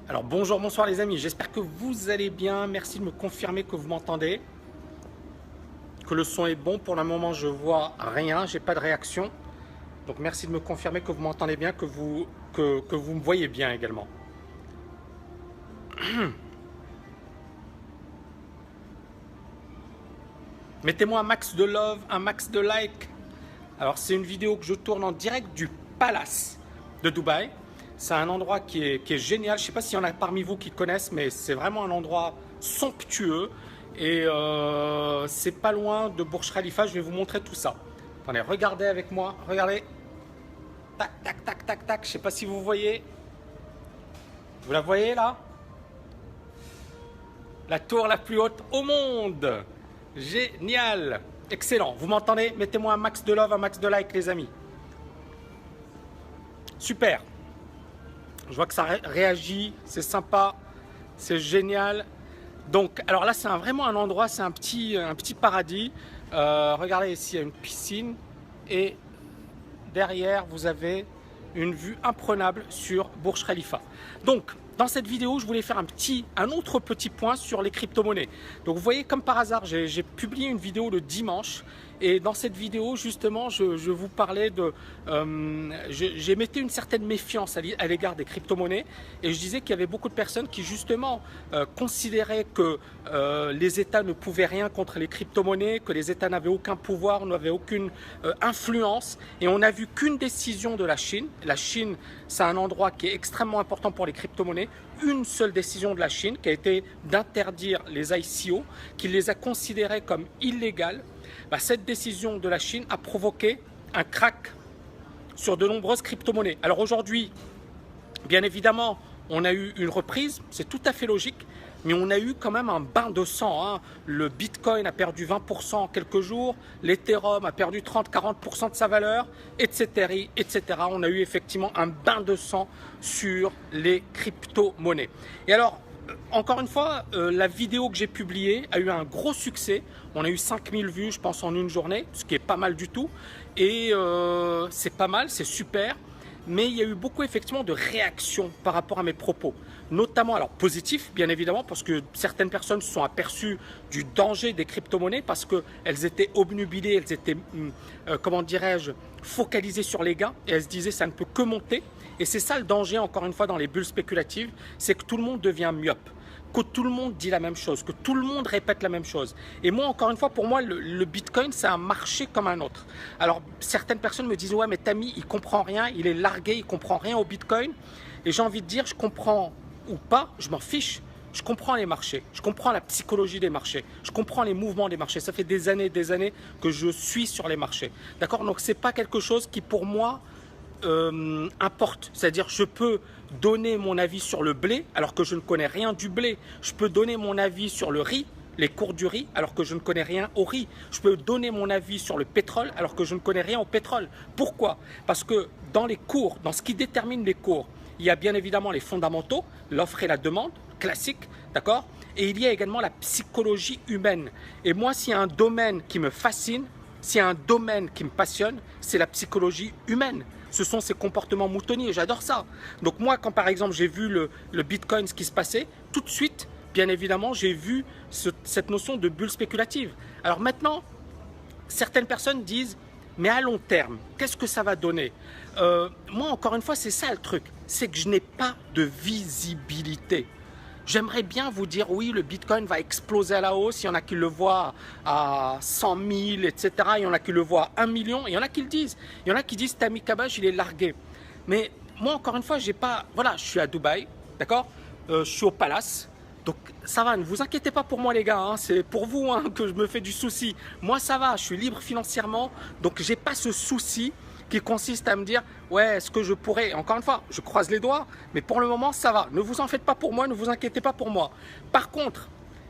Alors bonjour, bonsoir les amis, j'espère que vous allez bien, merci de me confirmer que vous m'entendez, que le son est bon. Pour le moment je vois rien, j'ai pas de réaction, donc merci de me confirmer que vous m'entendez bien, que vous me voyez bien également. Mettez-moi un max de love, un max de like. Alors c'est une vidéo que je tourne en direct du Palace de Dubaï. C'est un endroit qui est génial. Je ne sais pas s'il y en a parmi vous qui connaissent, mais c'est vraiment un endroit somptueux. Et c'est pas loin de Burj Khalifa. Je vais vous montrer tout ça. Attendez, regardez avec moi. Regardez. Tac, tac, tac, tac, tac. Je ne sais pas si vous voyez. Vous la voyez là? La tour la plus haute au monde. Génial. Excellent. Vous m'entendez? Mettez-moi un max de love, un max de like les amis. Super. Je vois que ça réagit, c'est sympa, c'est génial. Donc, alors là, c'est vraiment un endroit, c'est un petit paradis. Regardez ici, il y a une piscine et derrière, vous avez une vue imprenable sur Burj Khalifa. Donc, dans cette vidéo, je voulais faire un autre petit point sur les crypto-monnaies. Donc, vous voyez, comme par hasard, j'ai publié une vidéo le dimanche. Et dans cette vidéo, justement, je vous parlais de... j'émettais une certaine méfiance à l'égard des crypto-monnaies. Et je disais qu'il y avait beaucoup de personnes qui, justement, considéraient que les États ne pouvaient rien contre les crypto-monnaies, que les États n'avaient aucun pouvoir, n'avaient aucune influence. Et on n'a vu qu'une décision de la Chine. La Chine, c'est un endroit qui est extrêmement important pour les crypto-monnaies. Une seule décision de la Chine qui a été d'interdire les ICO, qui les a considérées comme illégales. Cette décision de la Chine a provoqué un crack sur de nombreuses crypto-monnaies. Alors aujourd'hui, bien évidemment, on a eu une reprise, c'est tout à fait logique, mais on a eu quand même un bain de sang. Le Bitcoin a perdu 20% en quelques jours, l'Ethereum a perdu 30-40% de sa valeur, etc., etc. On a eu effectivement un bain de sang sur les crypto-monnaies. Et alors, encore une fois, la vidéo que j'ai publiée a eu un gros succès. On a eu 5000 vues, je pense, en une journée, ce qui est pas mal du tout. Et c'est pas mal, c'est super. Mais il y a eu beaucoup effectivement de réactions par rapport à mes propos. Notamment, alors positifs, bien évidemment, parce que certaines personnes se sont aperçues du danger des crypto-monnaies parce qu'elles étaient obnubilées, elles étaient, comment dirais-je, focalisées sur les gains. Et elles se disaient ça ne peut que monter. Et c'est ça le danger, encore une fois, dans les bulles spéculatives, c'est que tout le monde devient myope, que tout le monde dit la même chose, que tout le monde répète la même chose. Et moi, encore une fois, pour moi, le Bitcoin, c'est un marché comme un autre. Alors, certaines personnes me disent « Ouais, mais Tammy, il comprend rien, il est largué, il comprend rien au Bitcoin. » Et j'ai envie de dire, je comprends ou pas, je m'en fiche. Je comprends les marchés, je comprends la psychologie des marchés, je comprends les mouvements des marchés. Ça fait des années que je suis sur les marchés. D'accord? Donc, c'est pas quelque chose qui, pour moi, importe. C'est-à-dire, je peux donner mon avis sur le blé alors que je ne connais rien du blé. Je peux donner mon avis sur le riz, les cours du riz, alors que je ne connais rien au riz. Je peux donner mon avis sur le pétrole alors que je ne connais rien au pétrole. Pourquoi? Parce que dans les cours, dans ce qui détermine les cours, il y a bien évidemment les fondamentaux, l'offre et la demande, classique, d'accord? Et il y a également la psychologie humaine. Et moi, s'il y a un domaine qui me fascine, s'il y a un domaine qui me passionne, c'est la psychologie humaine. Ce sont ces comportements moutonniers, j'adore ça. Donc moi, quand par exemple j'ai vu le Bitcoin, ce qui se passait, tout de suite, bien évidemment, j'ai vu cette notion de bulle spéculative. Alors maintenant, certaines personnes disent, mais à long terme, qu'est-ce que ça va donner? Moi, encore une fois, c'est ça le truc, c'est que je n'ai pas de visibilité. J'aimerais bien vous dire, oui, le Bitcoin va exploser à la hausse. Il y en a qui le voient à 100 000, etc. Il y en a qui le voient à 1 million. Il y en a qui le disent. Il y en a qui disent, Tammy Kabbage, il est largué. Mais moi, encore une fois, j'ai pas... Voilà, je suis à Dubaï, d'accord? Je suis au Palace. Donc, ça va, ne vous inquiétez pas pour moi, les gars. C'est pour vous que je me fais du souci. Moi, ça va, je suis libre financièrement. Donc, j'ai pas ce souci qui consiste à me dire, ouais, est-ce que je pourrais, encore une fois, je croise les doigts, mais pour le moment, ça va. Ne vous en faites pas pour moi, ne vous inquiétez pas pour moi. Par contre,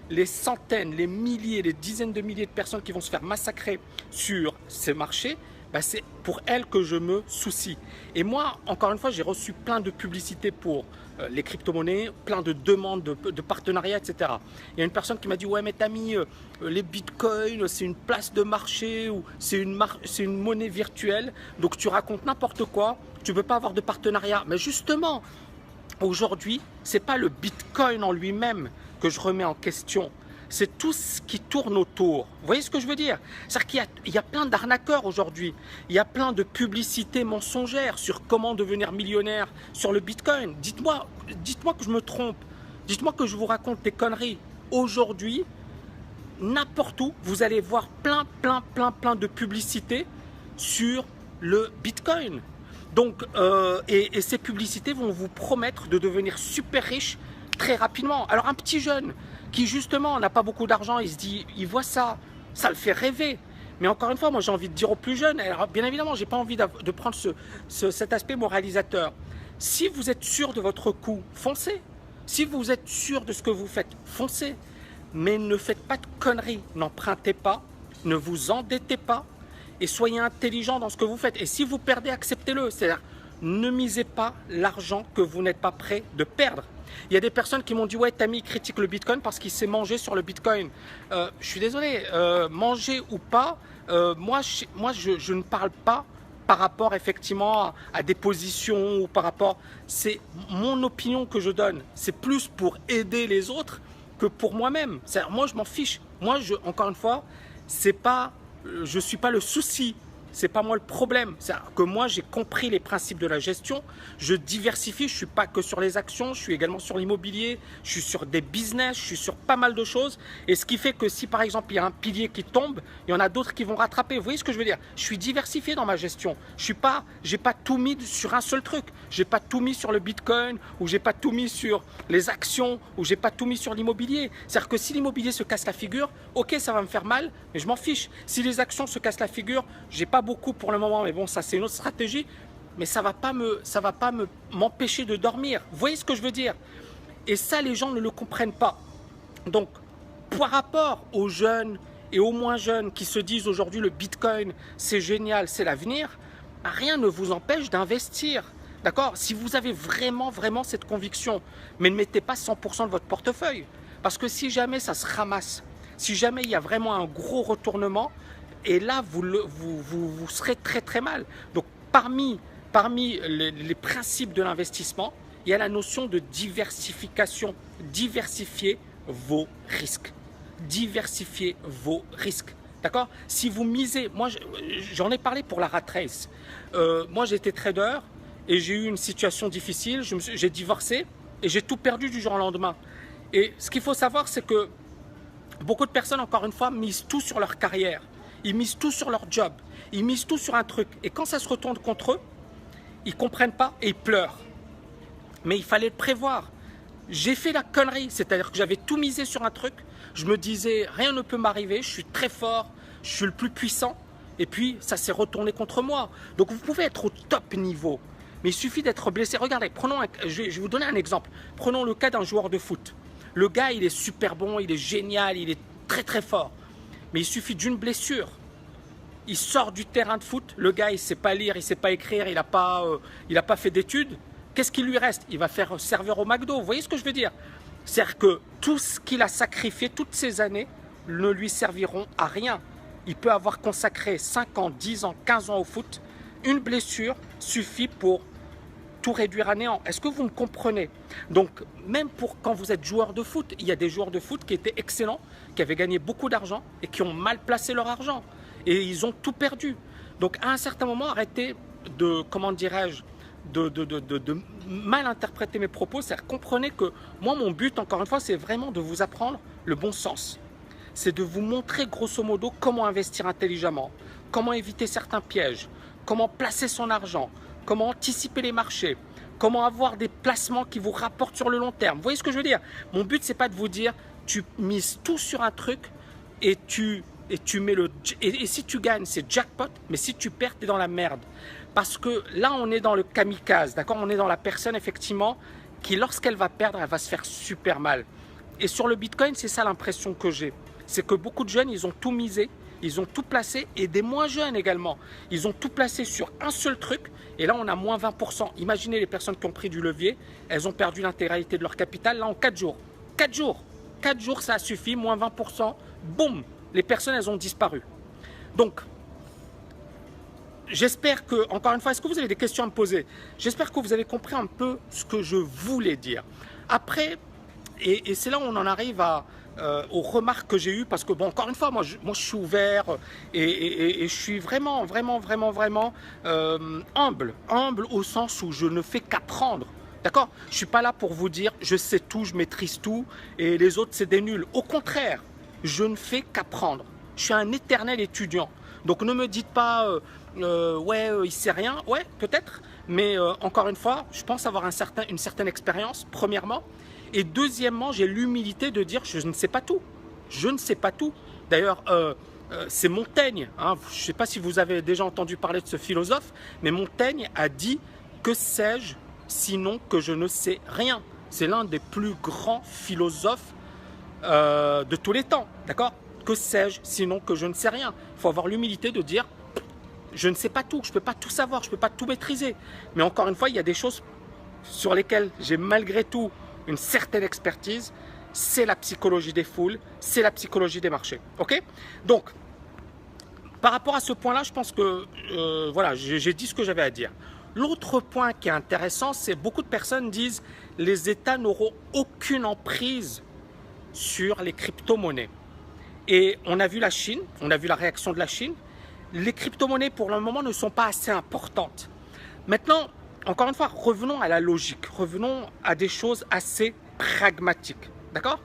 les centaines, les milliers, les dizaines de milliers de personnes qui vont se faire massacrer sur ces marchés, c'est pour elles que je me soucie. Et moi, encore une fois, j'ai reçu plein de publicités pour les crypto-monnaies, plein de demandes de partenariats, etc. Il y a une personne qui m'a dit « Ouais, mais t'as mis les bitcoins, c'est une place de marché ou c'est une monnaie virtuelle, donc tu racontes n'importe quoi, tu ne peux pas avoir de partenariat. » Mais justement, Aujourd'hui, ce n'est pas le Bitcoin en lui-même que je remets en question. C'est tout ce qui tourne autour. Vous voyez ce que je veux dire? C'est-à-dire qu'il y a plein d'arnaqueurs aujourd'hui. Il y a plein de publicités mensongères sur comment devenir millionnaire sur le Bitcoin. Dites-moi que je me trompe. Dites-moi que je vous raconte des conneries. Aujourd'hui, n'importe où, vous allez voir plein de publicités sur le Bitcoin. Donc, et ces publicités vont vous promettre de devenir super riche très rapidement. Alors un petit jeune qui justement n'a pas beaucoup d'argent, il se dit, il voit ça, ça le fait rêver. Mais encore une fois, moi j'ai envie de dire aux plus jeunes, alors bien évidemment, j'ai pas envie de prendre cet aspect moralisateur. Si vous êtes sûr de votre coup, foncez. Si vous êtes sûr de ce que vous faites, foncez. Mais ne faites pas de conneries, n'empruntez pas, ne vous endettez pas et soyez intelligent dans ce que vous faites. Et si vous perdez, acceptez-le. C'est-à-dire, ne misez pas l'argent que vous n'êtes pas prêt de perdre. Il y a des personnes qui m'ont dit « Ouais, Tammy critique le Bitcoin parce qu'il s'est mangé sur le Bitcoin. » Je suis désolé, manger ou pas, moi je ne parle pas par rapport effectivement à des positions ou par rapport… C'est mon opinion que je donne. C'est plus pour aider les autres que pour moi-même. Moi, je m'en fiche. Moi, encore une fois, je ne suis pas le souci. C'est pas moi le problème. C'est-à-dire que moi, j'ai compris les principes de la gestion. Je diversifie. Je ne suis pas que sur les actions. Je suis également sur l'immobilier. Je suis sur des business. Je suis sur pas mal de choses. Et ce qui fait que si, par exemple, il y a un pilier qui tombe, il y en a d'autres qui vont rattraper. Vous voyez ce que je veux dire? Je suis diversifié dans ma gestion. J'ai pas tout mis sur un seul truc. J'ai pas tout mis sur le Bitcoin ou j'ai pas tout mis sur les actions ou j'ai pas tout mis sur l'immobilier. C'est-à-dire que si l'immobilier se casse la figure, ok, ça va me faire mal, mais je m'en fiche. Si les actions se cassent la figure, j'ai pas beaucoup pour le moment, mais bon, ça c'est une autre stratégie, mais ça va pas m'empêcher de dormir. Vous voyez ce que je veux dire? Et ça, les gens ne le comprennent pas. Donc, par rapport aux jeunes et aux moins jeunes qui se disent aujourd'hui le Bitcoin, c'est génial, c'est l'avenir, rien ne vous empêche d'investir. D'accord? Si vous avez vraiment cette conviction, mais ne mettez pas 100% de votre portefeuille. Parce que si jamais ça se ramasse, si jamais il y a vraiment un gros retournement, et là, vous serez très mal. Donc, parmi les principes de l'investissement, il y a la notion de diversification. Diversifier vos risques. Diversifier vos risques. D'accord? Si vous misez, moi j'en ai parlé pour la rat race. Moi j'étais trader et j'ai eu une situation difficile. J'ai divorcé et j'ai tout perdu du jour au lendemain. Et ce qu'il faut savoir, c'est que beaucoup de personnes, encore une fois, misent tout sur leur carrière. Ils misent tout sur leur job. Ils misent tout sur un truc. Et quand ça se retourne contre eux, ils ne comprennent pas et ils pleurent. Mais il fallait le prévoir. J'ai fait la connerie. C'est-à-dire que j'avais tout misé sur un truc. Je me disais, rien ne peut m'arriver. Je suis très fort. Je suis le plus puissant. Et puis, ça s'est retourné contre moi. Donc, vous pouvez être au top niveau. Mais il suffit d'être blessé. Regardez, je vais vous donner un exemple. Prenons le cas d'un joueur de foot. Le gars, il est super bon, il est génial, il est très fort. Mais il suffit d'une blessure. Il sort du terrain de foot, le gars il ne sait pas lire, il ne sait pas écrire, il n'a pas fait d'études. Qu'est-ce qu'il lui reste? Il va faire serveur au McDo, vous voyez ce que je veux dire? C'est-à-dire que tout ce qu'il a sacrifié toutes ces années ne lui serviront à rien. Il peut avoir consacré 5 ans, 10 ans, 15 ans au foot. Une blessure suffit pour tout réduire à néant. Est-ce que vous me comprenez? Donc, même pour quand vous êtes joueur de foot, il y a des joueurs de foot qui étaient excellents, qui avaient gagné beaucoup d'argent et qui ont mal placé leur argent. Et ils ont tout perdu. Donc, à un certain moment, arrêtez de, comment dirais-je, de mal interpréter mes propos. C'est-à-dire, comprenez que moi, mon but, encore une fois, c'est vraiment de vous apprendre le bon sens. C'est de vous montrer, grosso modo, comment investir intelligemment, comment éviter certains pièges, comment placer son argent, comment anticiper les marchés, comment avoir des placements qui vous rapportent sur le long terme. Vous voyez ce que je veux dire? Mon but, c'est pas de vous dire, tu mises tout sur un truc et tu mets et si tu gagnes, c'est jackpot, mais si tu perds, tu es dans la merde. Parce que là, on est dans le kamikaze, d'accord? On est dans la personne, effectivement, qui, lorsqu'elle va perdre, elle va se faire super mal. Et sur le Bitcoin, c'est ça l'impression que j'ai. C'est que beaucoup de jeunes, ils ont tout misé, ils ont tout placé, et des moins jeunes également. Ils ont tout placé sur un seul truc, et là, on a moins 20%. Imaginez les personnes qui ont pris du levier, elles ont perdu l'intégralité de leur capital, là, en 4 jours. 4 jours. 4 jours, ça a suffi, moins 20%, boum, les personnes, elles ont disparu. Donc, j'espère que, encore une fois, est-ce que vous avez des questions à me poser? J'espère que vous avez compris un peu ce que je voulais dire. Après, et c'est là où on en arrive aux remarques que j'ai eues, parce que, bon, encore une fois, moi je suis ouvert et je suis vraiment humble au sens où je ne fais qu'apprendre. D'accord? Je ne suis pas là pour vous dire je sais tout, je maîtrise tout et les autres c'est des nuls. Au contraire, je ne fais qu'apprendre. Je suis un éternel étudiant. Donc ne me dites pas ouais il sait rien. Ouais, peut-être. Mais encore une fois, je pense avoir une certaine expérience, premièrement. Et deuxièmement, j'ai l'humilité de dire je ne sais pas tout. Je ne sais pas tout. D'ailleurs, c'est Montaigne. Hein, je ne sais pas si vous avez déjà entendu parler de ce philosophe, mais Montaigne a dit que sais-je sinon que je ne sais rien. C'est l'un des plus grands philosophes de tous les temps. D'accord? Que sais-je sinon que je ne sais rien. Il faut avoir l'humilité de dire je ne sais pas tout, je ne peux pas tout savoir, je ne peux pas tout maîtriser. Mais encore une fois, il y a des choses sur lesquelles j'ai malgré tout une certaine expertise. C'est la psychologie des foules, c'est la psychologie des marchés. Ok? Donc, par rapport à ce point-là, je pense que voilà, j'ai dit ce que j'avais à dire. L'autre point qui est intéressant, c'est beaucoup de personnes disent les États n'auront aucune emprise sur les crypto-monnaies. Et on a vu la Chine, on a vu la réaction de la Chine. Les crypto-monnaies pour le moment ne sont pas assez importantes. Maintenant, encore une fois, revenons à la logique, revenons à des choses assez pragmatiques. D'accord?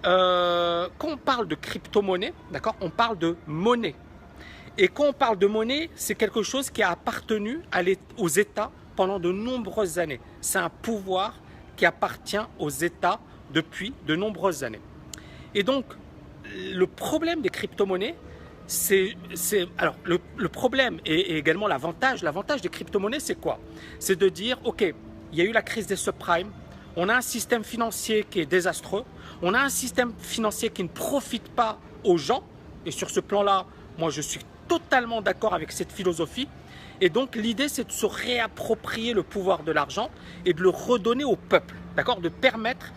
Quand on parle de crypto-monnaie, d'accord, on parle de monnaie. Et quand on parle de monnaie, c'est quelque chose qui a appartenu aux États pendant de nombreuses années. C'est un pouvoir qui appartient aux États depuis de nombreuses années. Et donc, le problème des crypto-monnaies, alors le problème et également l'avantage des crypto-monnaies, c'est quoi? C'est de dire, ok, il y a eu la crise des subprimes, on a un système financier qui est désastreux, on a un système financier qui ne profite pas aux gens, et sur ce plan-là, moi je suis totalement d'accord avec cette philosophie. Et donc l'idée c'est de se réapproprier le pouvoir de l'argent et de le redonner au peuple, d'accord, de permettre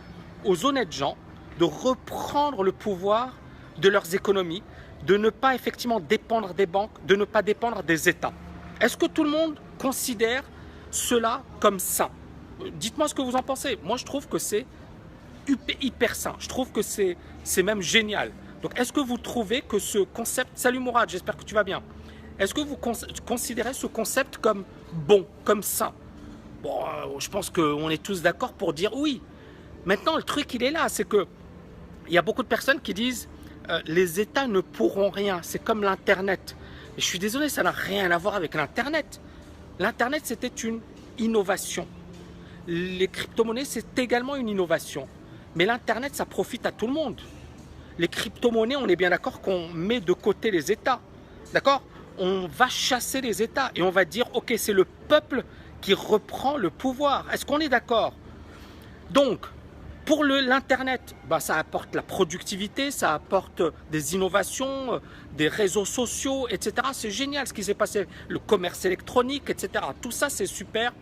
aux honnêtes gens de reprendre le pouvoir de leurs économies, de ne pas effectivement dépendre des banques, de ne pas dépendre des États. Est-ce que tout le monde considère cela comme sain? Dites-moi ce que vous en pensez. Moi je trouve que c'est hyper sain, je trouve que c'est même génial. Donc, est-ce que vous trouvez que ce concept… Salut Mourad, j'espère que tu vas bien. Est-ce que vous considérez ce concept comme bon, comme sain? Bon, je pense qu'on est tous d'accord pour dire oui. Maintenant, le truc, il est là, c'est que il y a beaucoup de personnes qui disent les États ne pourront rien, c'est comme l'Internet. Et je suis désolé, ça n'a rien à voir avec l'Internet. L'Internet, c'était une innovation. Les crypto-monnaies, c'est également une innovation. Mais l'Internet, ça profite à tout le monde. Les crypto-monnaies, on est bien d'accord qu'on met de côté les États. D'accord? On va chasser les États et on va dire, ok, c'est le peuple qui reprend le pouvoir. Est-ce qu'on est d'accord? Donc, pour l'Internet, bah, ça apporte la productivité, ça apporte des innovations, des réseaux sociaux, etc. C'est génial ce qui s'est passé. Le commerce électronique, etc. Tout ça, c'est super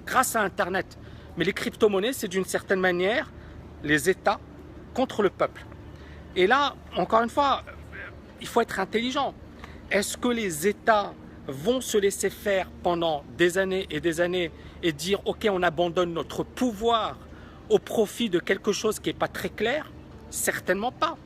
grâce à Internet. Mais les crypto-monnaies, c'est d'une certaine manière les États contre le peuple. Et là, encore une fois, il faut être intelligent. Est-ce que les États vont se laisser faire pendant des années et dire « Ok, on abandonne notre pouvoir au profit de quelque chose qui n'est pas très clair ?» Certainement pas.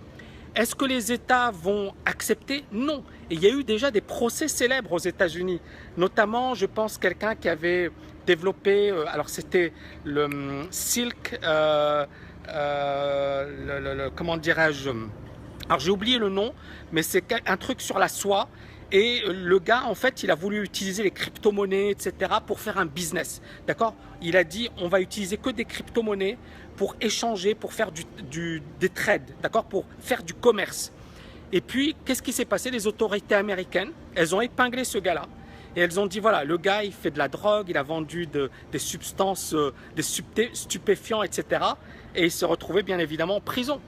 Est-ce que les États vont accepter? Non. Et il y a eu déjà des procès célèbres aux États-Unis. Notamment, je pense, quelqu'un qui avait développé, alors c'était le Silk… comment dirais-je, alors j'ai oublié le nom, mais c'est un truc sur la soie et le gars en fait il a voulu utiliser les crypto-monnaies etc pour faire un business, d'accord. Il a dit on va utiliser que des crypto-monnaies pour échanger, pour faire des trades, d'accord, pour faire du commerce. Et puis qu'est-ce qui s'est passé? Les autorités américaines, elles ont épinglé ce gars-là. Et elles ont dit, voilà, le gars, il fait de la drogue, il a vendu des substances, des stupéfiants, etc. Et il se retrouvait bien évidemment en prison.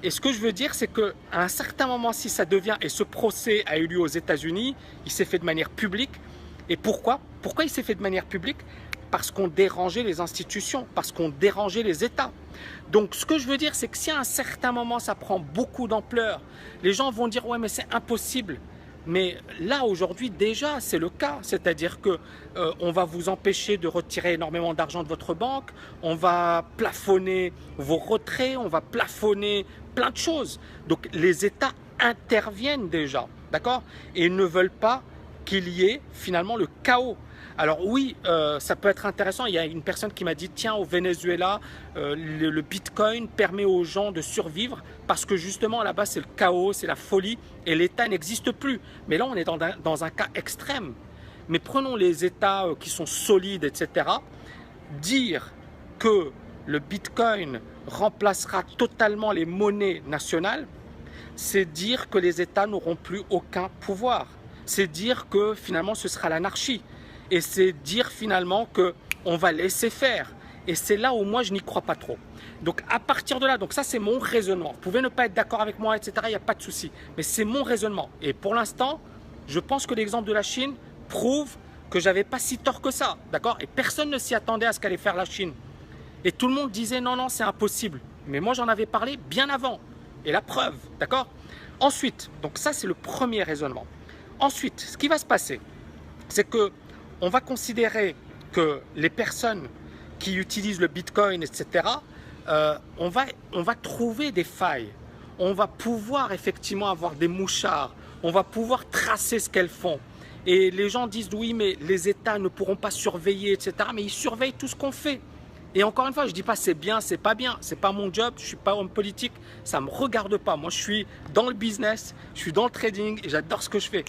Et ce que je veux dire, c'est qu'à un certain moment, si ça devient, et ce procès a eu lieu aux États-Unis, il s'est fait de manière publique. Et pourquoi? Pourquoi il s'est fait de manière publique? Parce qu'on dérangeait les institutions, parce qu'on dérangeait les États. Donc ce que je veux dire, c'est que si à un certain moment, ça prend beaucoup d'ampleur, les gens vont dire, ouais, mais c'est impossible. Mais là, aujourd'hui, déjà, c'est le cas. C'est-à-dire que on va vous empêcher de retirer énormément d'argent de votre banque, on va plafonner vos retraits, on va plafonner plein de choses. Donc, les États interviennent déjà, d'accord? Et ils ne veulent pas qu'il y ait finalement le chaos. Alors oui, ça peut être intéressant. Il y a une personne qui m'a dit, tiens, au Venezuela, le Bitcoin permet aux gens de survivre parce que justement là-bas c'est le chaos, c'est la folie et l'État n'existe plus. Mais là on est dans un cas extrême. Mais prenons les États qui sont solides, etc. Dire que le Bitcoin remplacera totalement les monnaies nationales, c'est dire que les États n'auront plus aucun pouvoir. C'est dire que finalement ce sera l'anarchie. Et c'est dire finalement qu'on va laisser faire. Et c'est là où moi je n'y crois pas trop. Donc à partir de là, donc ça c'est mon raisonnement. Vous pouvez ne pas être d'accord avec moi, etc. Il n'y a pas de souci. Mais c'est mon raisonnement. Et pour l'instant, je pense que l'exemple de la Chine prouve que j'avais pas si tort que ça. D'accord? Et personne ne s'y attendait à ce qu'allait faire la Chine. Et tout le monde disait non, non, c'est impossible. Mais moi j'en avais parlé bien avant. Et la preuve, d'accord? Ensuite, donc ça c'est le premier raisonnement. Ensuite, ce qui va se passer, c'est que on va considérer que les personnes qui utilisent le Bitcoin, etc., on va trouver des failles. On va pouvoir effectivement avoir des mouchards. On va pouvoir tracer ce qu'elles font. Et les gens disent oui, mais les États ne pourront pas surveiller, etc. Mais ils surveillent tout ce qu'on fait. Et encore une fois, je ne dis pas c'est bien, c'est pas bien. C'est pas mon job, je ne suis pas homme politique. Ça ne me regarde pas. Moi, je suis dans le business, je suis dans le trading et j'adore ce que je fais.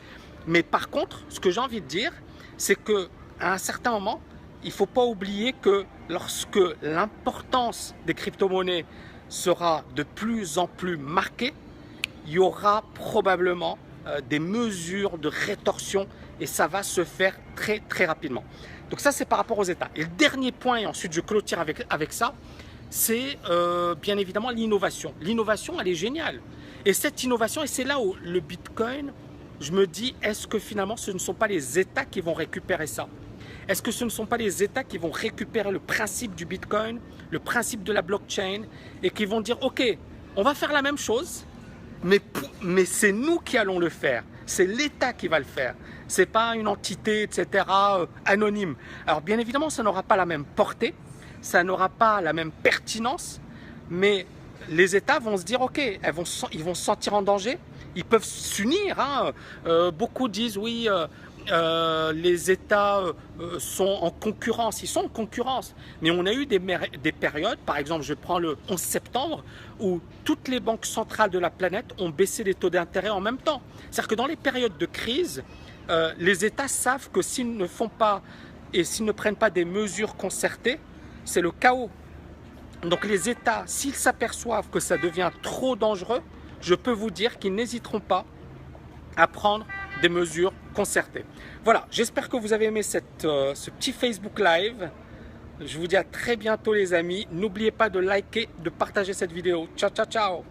Mais par contre, ce que j'ai envie de dire, c'est qu'à un certain moment, il ne faut pas oublier que lorsque l'importance des crypto-monnaies sera de plus en plus marquée, il y aura probablement des mesures de rétorsion et ça va se faire très très rapidement. Donc ça c'est par rapport aux États. Et le dernier point, et ensuite je clôture avec ça, c'est bien évidemment l'innovation. L'innovation elle est géniale. Et cette innovation, et c'est là où le Bitcoin, je me dis, est-ce que finalement ce ne sont pas les États qui vont récupérer ça? Est-ce que ce ne sont pas les États qui vont récupérer le principe du Bitcoin, le principe de la blockchain et qui vont dire, ok, on va faire la même chose, mais c'est nous qui allons le faire. C'est l'État qui va le faire. Ce n'est pas une entité, etc., anonyme. Alors bien évidemment, ça n'aura pas la même portée, ça n'aura pas la même pertinence, mais les États vont se dire, ok, ils vont se sentir en danger. Ils peuvent s'unir. Hein. Beaucoup disent oui, les États sont en concurrence. Ils sont en concurrence. Mais on a eu des périodes, par exemple, je prends le 11 septembre, où toutes les banques centrales de la planète ont baissé les taux d'intérêt en même temps. C'est-à-dire que dans les périodes de crise, les États savent que s'ils ne font pas et s'ils ne prennent pas des mesures concertées, c'est le chaos. Donc les États, s'ils s'aperçoivent que ça devient trop dangereux, je peux vous dire qu'ils n'hésiteront pas à prendre des mesures concertées. Voilà, j'espère que vous avez aimé ce petit Facebook Live. Je vous dis à très bientôt les amis. N'oubliez pas de liker, de partager cette vidéo. Ciao, ciao, ciao.